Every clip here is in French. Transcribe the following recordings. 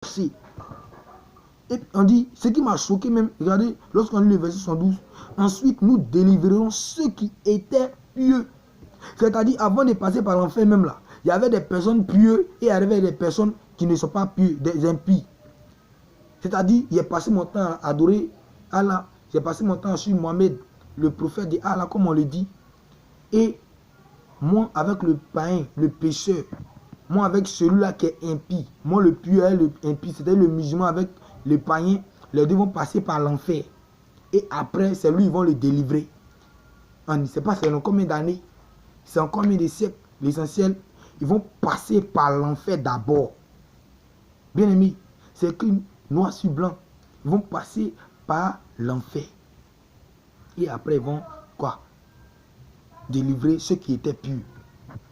passé. Et on dit, ce qui m'a choqué même, regardez, lorsqu'on lit le verset 112, ensuite nous délivrerons ceux qui étaient pieux. C'est-à-dire, avant de passer par l'enfer même là, il y avait des personnes pieuses et il y avait des personnes qui ne sont pas pieuses, des impies. C'est-à-dire, j'ai passé mon temps à adorer Allah, j'ai passé mon temps à suivre Mohamed, le prophète de Allah, comme on le dit. Et moi, avec le païen, le pécheur, moi, avec celui-là qui est impie, moi, le pieux et le impie, c'est-à-dire le musulman avec le païen, les deux vont passer par l'enfer. Et après, c'est lui, ils vont le délivrer. On ne sait pas c'est en combien d'années, c'est en combien de siècles. L'essentiel, ils vont passer par l'enfer d'abord. Bien aimé, c'est que noir sur blanc, ils vont passer par l'enfer. Et après, ils vont quoi? Délivrer ceux qui étaient purs.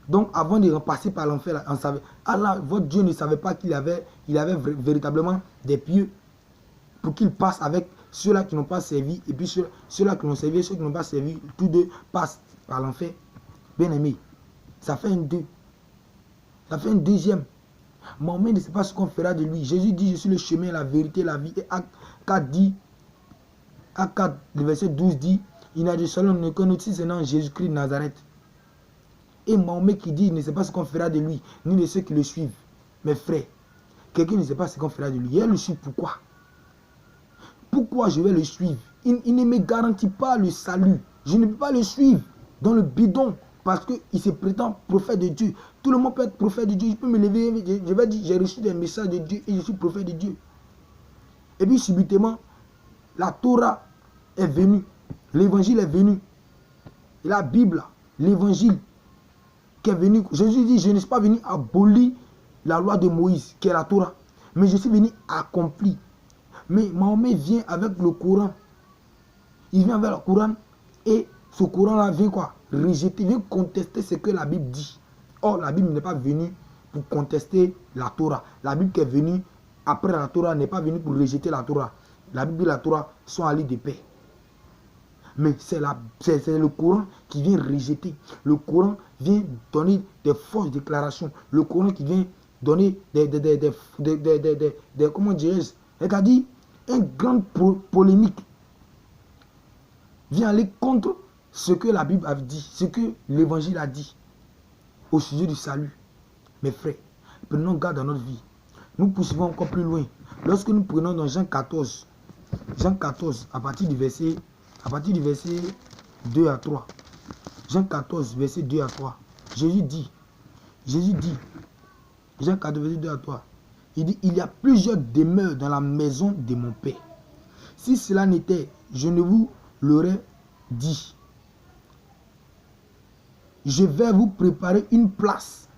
Donc, avant de passer par l'enfer, on savait, Allah, votre Dieu ne savait pas qu'il avait véritablement des pieux pour qu'il passe avec ceux-là qui n'ont pas servi, et puis ceux-là qui l'ont servi, ceux qui n'ont pas servi, tous deux passent par l'enfer. Bien aimé, ça fait un deux. Ça fait un deuxième. Mahomet ne sait pas ce qu'on fera de lui. Jésus dit, je suis le chemin, la vérité, la vie. Et Acte 4 dit, Acte 4, le verset 12 dit, il n'a de seul qu'un outil, c'est non Jésus-Christ de Nazareth. Et Mahomet qui dit, il ne sait pas ce qu'on fera de lui, ni de ceux qui le suivent. Mes frères, quelqu'un ne sait pas ce qu'on fera de lui. Il le suit pourquoi? Pourquoi je vais le suivre? Il ne me garantit pas le salut. Je ne peux pas le suivre dans le bidon parce qu'il se prétend prophète de Dieu. Tout le monde peut être prophète de Dieu. Je peux me lever, je vais dire, j'ai reçu des messages de Dieu et je suis prophète de Dieu. Et puis subitement, la Torah est venue. L'évangile est venu. Et la Bible, l'évangile qui est venu. Jésus dit, je ne suis pas venu abolir la loi de Moïse, qui est la Torah. Mais je suis venu accomplir. Mais Mahomet vient avec le Coran. Il vient avec le Coran et ce Coran-là vient quoi? Rejeter, vient contester ce que la Bible dit. Or, la Bible n'est pas venue pour contester la Torah. La Bible qui est venue après la Torah n'est pas venue pour rejeter la Torah. La Bible et la Torah sont alliés de paix. Mais c'est le Coran qui vient rejeter. Le Coran vient donner des fausses déclarations. Le Coran qui vient donner des comment dirais-je? C'est-à-dire, une grande polémique vient aller contre ce que la Bible a dit, ce que l'évangile a dit au sujet du salut. Mes frères, prenons garde dans notre vie. Nous poursuivons encore plus loin. Lorsque nous prenons dans Jean 14, à partir du verset 2 à 3. Jean 14, verset 2 à 3. Jésus dit, Jean 14, verset 2 à 3. Il dit, il y a plusieurs demeures dans la maison de mon Père. Si cela n'était, je ne vous l'aurais dit. Je vais vous préparer une place.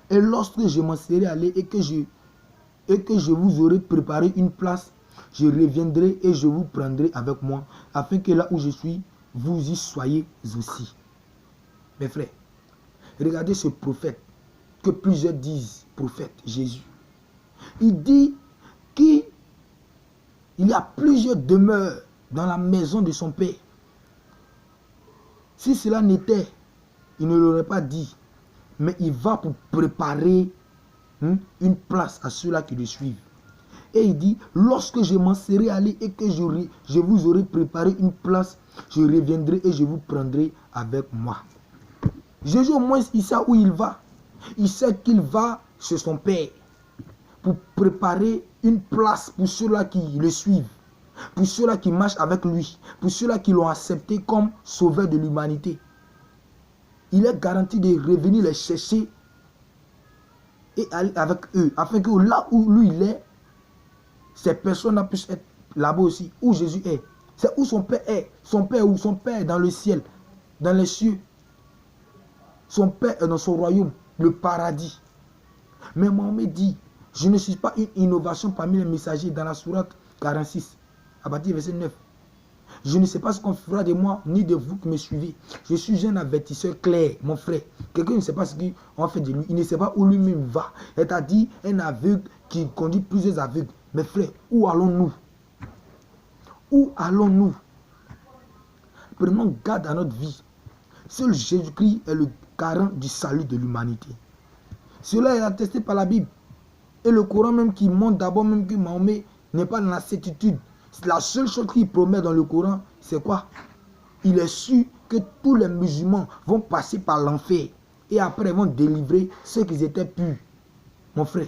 Et lorsque je m'en serai allé et que je vous aurai préparé une place, je reviendrai et je vous prendrai avec moi, afin que là où je suis, vous y soyez aussi. Mes frères, regardez ce prophète, que plusieurs disent prophète, Jésus. Il dit qu'il y a plusieurs demeures dans la maison de son Père. Si cela n'était, il ne l'aurait pas dit. Mais il va pour préparer une place à ceux-là qui le suivent. Et il dit, lorsque je m'en serai allé et que je vous aurai préparé une place, je reviendrai et je vous prendrai avec moi. Jésus au moins, il sait où il va. Il sait qu'il va chez son Père pour préparer une place pour ceux-là qui le suivent, pour ceux-là qui marchent avec lui, pour ceux-là qui l'ont accepté comme sauveur de l'humanité. Il est garanti de revenir les chercher et aller avec eux, afin que là où lui il est, ces personnes-là puissent être là-bas aussi, où Jésus est. C'est où son Père est. Son Père où? Son Père est dans le ciel, dans les cieux. Son Père est dans son royaume, le paradis. Mais Mahomet dit, je ne suis pas une innovation parmi les messagers dans la sourate 46, à partir du verset 9. Je ne sais pas ce qu'on fera de moi, ni de vous qui me suivez. Je suis un avertisseur clair, mon frère. Quelqu'un ne sait pas ce qu'on fait de lui. Il ne sait pas où lui-même va. C'est-à-dire un aveugle qui conduit plusieurs aveugles. Mes frères, où allons-nous? Où allons-nous? Prenons garde à notre vie. Seul Jésus-Christ est le garant du salut de l'humanité. Cela est attesté par la Bible. Et le Coran même qui montre d'abord même que Mahomet n'est pas dans la certitude. La seule chose qu'il promet dans le Coran, c'est quoi? Il est sûr que tous les musulmans vont passer par l'enfer. Et après, ils vont délivrer ceux qui étaient purs. Mon frère,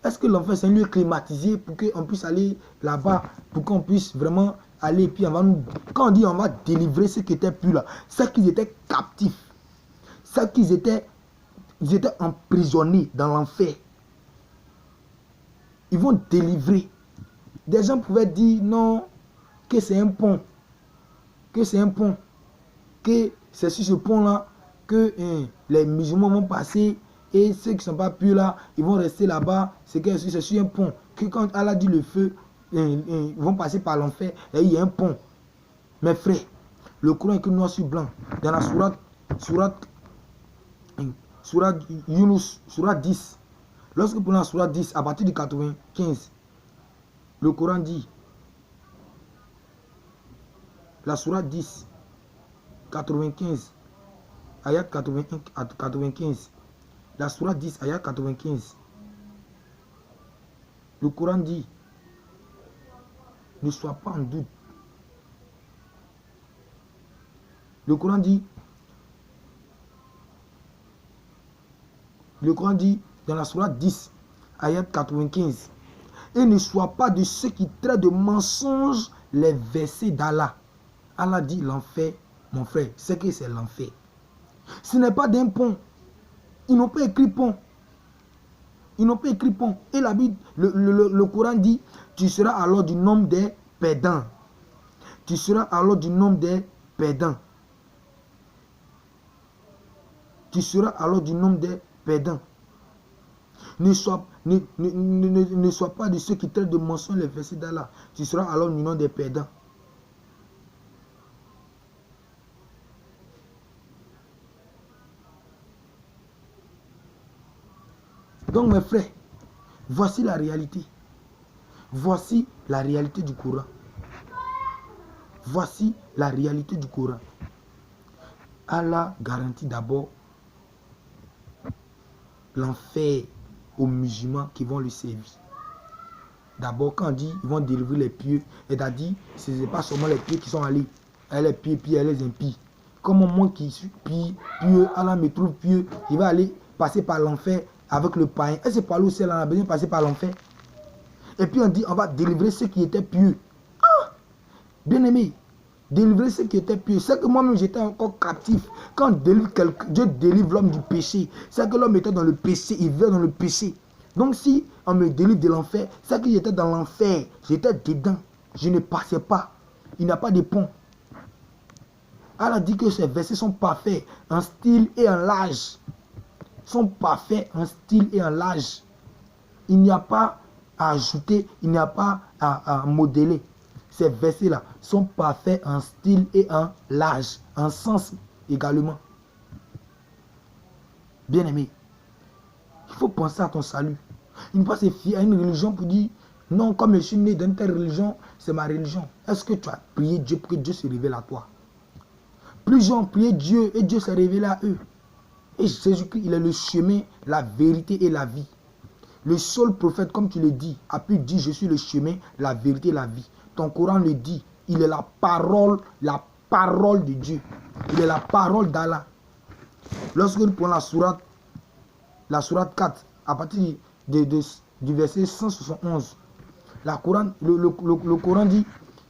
est-ce que l'enfer, c'est un lieu climatisé pour qu'on puisse aller là-bas, pour qu'on puisse vraiment aller, puis on va nous... Quand on dit on va délivrer ceux qui étaient purs là, c'est qu'ils étaient captifs. C'est qu'ils étaient emprisonnés dans l'enfer. Ils vont délivrer. Des gens pouvaient dire non, que c'est un pont. Que c'est un pont. Que c'est sur ce pont-là que les musulmans vont passer et ceux qui ne sont pas purs là, ils vont rester là-bas. C'est sur un pont. Que quand Allah dit le feu, ils vont passer par l'enfer et il y a un pont. Mes frères, le Coran écrit noir sur blanc. Dans la sourate Yunus, sourate 10. Lorsque vous prenez la sourate 10, à partir du 95, le Coran dit, la sourate 10, 95, ayat 95, la sourate 10, ayat 95, le Coran dit, ne sois pas en doute. Le Coran dit, dans la sourate 10, ayat 95, et ne sois pas de ceux qui traitent de mensonges les versets d'Allah. Allah dit l'enfer, mon frère, c'est que c'est l'enfer. Ce n'est pas d'un pont. Ils n'ont pas écrit pont. Ils n'ont pas écrit pont. Et la Bible, le Coran dit, tu seras alors du nombre des perdants. Tu seras alors du nombre des perdants. Tu seras alors du nombre des perdants. Ne sois pas de ceux qui traitent de mensonges les versets d'Allah. Tu seras alors du nombre des perdants. Donc mes frères, voici la réalité. Voici la réalité du Coran. Voici la réalité du Coran. Allah garantit d'abord l'enfer aux musulmans qui vont le servir. D'abord, quand on dit ils vont délivrer les pieux, c'est-à-dire ce n'est pas seulement les pieux qui sont allés, elle est pieux, puis elle les impie. Comme moi qui suis pieux, Allah me trouve pieux, il va aller passer par l'enfer avec le païen. Et c'est pas là aussi, elle a besoin de passer par l'enfer. Et puis on dit on va délivrer ceux qui étaient pieux. Ah, bien aimé, délivrer ceux qui étaient pieux. C'est que moi-même j'étais encore captif. Quand Dieu délivre l'homme du péché, c'est que l'homme était dans le péché, il vivait dans le péché. Donc si on me délivre de l'enfer, c'est que j'étais dans l'enfer, j'étais dedans, je ne passais pas. Il n'y a pas de pont. Allah dit que ces versets sont parfaits en style et en large. Sont parfaits en style et en large. Il n'y a pas à ajouter, il n'y a pas à modeler. Ces versets-là sont parfaits en style et en large, en sens également. Bien aimé, il faut penser à ton salut. Il ne faut pas se fier à une religion pour dire non, comme je suis né dans telle religion, c'est ma religion. Est-ce que tu as prié Dieu pour que Dieu se révèle à toi? Plusieurs ont prié Dieu et Dieu s'est révélé à eux. Et Jésus-Christ, il est le chemin, la vérité et la vie. Le seul prophète, comme tu le dis, a pu dire je suis le chemin, la vérité et la vie. Ton Coran le dit, il est la parole de Dieu. Il est la parole d'Allah. Lorsque nous prenons la sourate 4, à partir du verset 171, le Coran dit,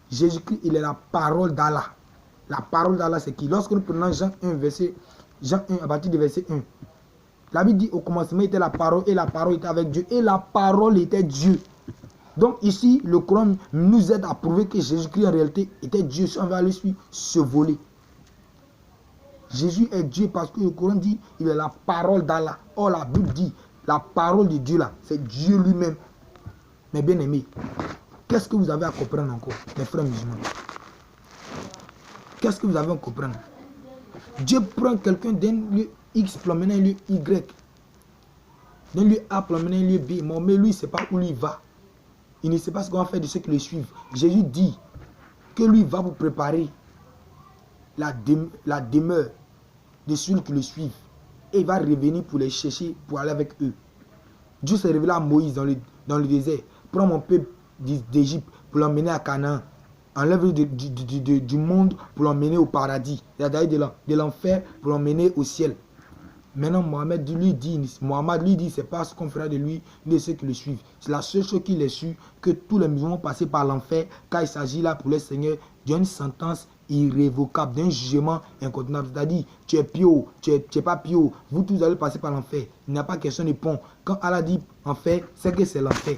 Jésus-Christ, il est la parole d'Allah. La parole d'Allah, c'est qui? Lorsque nous prenons Jean 1, à partir du verset 1, la Bible dit, au commencement était la parole, et la parole était avec Dieu, et la parole était Dieu. Donc ici, le Coran nous aide à prouver que Jésus-Christ en réalité était Dieu. Si on va aller suivre ce volet. Jésus est Dieu parce que le Coran dit, il est la parole d'Allah. Or la Bible dit, la parole de Dieu là, c'est Dieu lui-même. Mais bien aimé, qu'est-ce que vous avez à comprendre encore, mes frères musulmans? Qu'est-ce que vous avez à comprendre? Dieu prend quelqu'un d'un lieu X pour l'emmener à un lieu Y. D'un lieu A pour l'emmener à un lieu B. Mais lui, il ne sait pas où il va. Il ne sait pas ce qu'on va faire de ceux qui le suivent. Jésus dit que lui va vous préparer la demeure de ceux qui le suivent. Et il va revenir pour les chercher, pour aller avec eux. Dieu s'est révélé à Moïse dans le désert. Prends mon peuple d'Égypte pour l'emmener à Canaan. Enlève-le du monde pour l'emmener au paradis. C'est-à-dire de l'enfer pour l'emmener au ciel. Maintenant, Mohamed lui dit, c'est pas ce qu'on fera de lui, ni de ceux qui le suivent. C'est la seule chose qu'il est su, que tous les musulmans passés par l'enfer, quand il s'agit là pour le Seigneur, d'une sentence irrévocable, d'un jugement incontournable. C'est-à-dire, tu es pio, tu es pas pio, vous tous allez passer par l'enfer. Il n'y a pas question de pont. Quand Allah dit enfer, c'est que c'est l'enfer.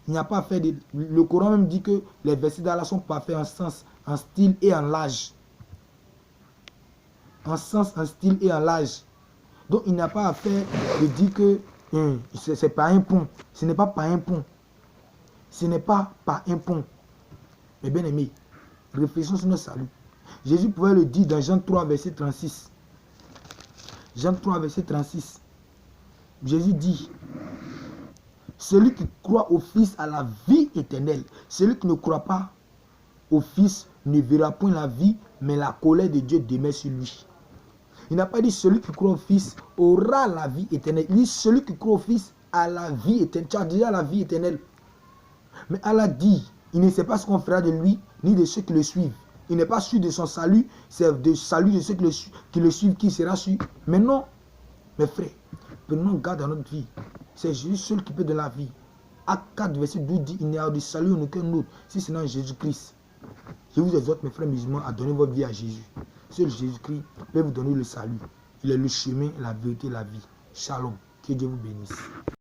Il n'y a pas fait de... Le Coran même dit que les versets d'Allah sont parfaits en sens, en style et en l'âge. En sens, en style et en l'âge. Donc il n'a pas à faire de dire que c'est pas un pont. Ce n'est pas par un pont. Ce n'est pas par un pont. Mais bien aimé, réfléchissons sur notre salut. Jésus pouvait le dire dans Jean 3, verset 36. Jean 3, verset 36. Jésus dit, celui qui croit au Fils a la vie éternelle. Celui qui ne croit pas au Fils ne verra point la vie, mais la colère de Dieu demeure sur lui. Il n'a pas dit celui qui croit au Fils aura la vie éternelle. Il dit celui qui croit au Fils a la vie éternelle. Tu as déjà la vie éternelle. Mais Allah dit, il ne sait pas ce qu'on fera de lui, ni de ceux qui le suivent. Il n'est pas sûr de son salut, c'est le salut de ceux qui le suivent qui sera sûr. Mais non, mes frères, prenons garde à notre vie. C'est Jésus seul qui peut donner la vie. Acte 4, verset 12 dit, il n'y a de salut en aucun autre, si ce n'est en Jésus-Christ. Je vous exhorte, mes frères musulmans, à donner votre vie à Jésus. Seul Jésus-Christ peut vous donner le salut. Il est le chemin, la vérité, la vie. Shalom. Que Dieu vous bénisse.